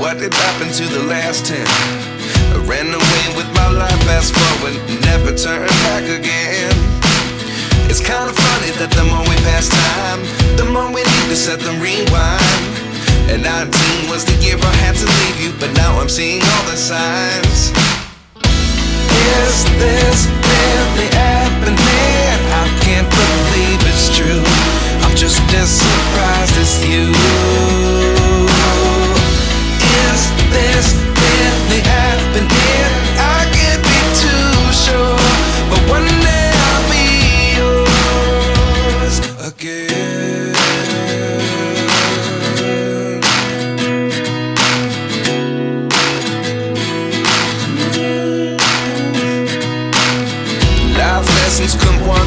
What did happen to the last 10? I ran away with my life, fast forward, never turn back again. It's kinda funny that the more we pass time, the more we need to set the rewind. And 19 was the year I had to leave you, but now I'm seeing all the signs. Is this really happening? I can't believe it's true. I'm just as surprised as you. Is this really happening? I can't be too sure, but one day I'll be yours again. Life lessons come one